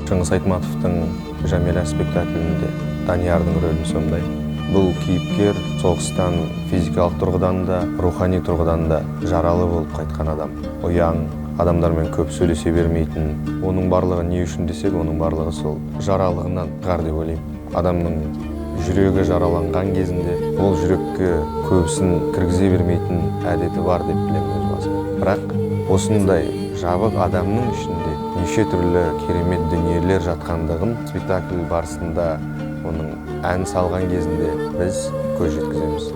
Шыңғыс Айтматовтың Жамиля спектаклінде Даниярдың рөлін сомдаймын. Бұл кейіпкер соғыстан физикалық тұрғыдан да, рухани тұрғыдан да жаралы болып қайтқан адам. Ұяң, адамдармен көп сөйлесе бермейтін. Оның барлығы не үшін десек, оның барлығы сол жаралығынан шығар деп ойлаймын. Адамның жүрегі жараланған кезінде ол жүрекке көбісін кіргізе бермейтін әдеті бар деп білемін өз басым. Бірақ осындай жабық адамның ішінде неше түрлі керемет дүниелер жатқандығын спектакль барысында оның ән салған кезінде біз көз жеткіземіз.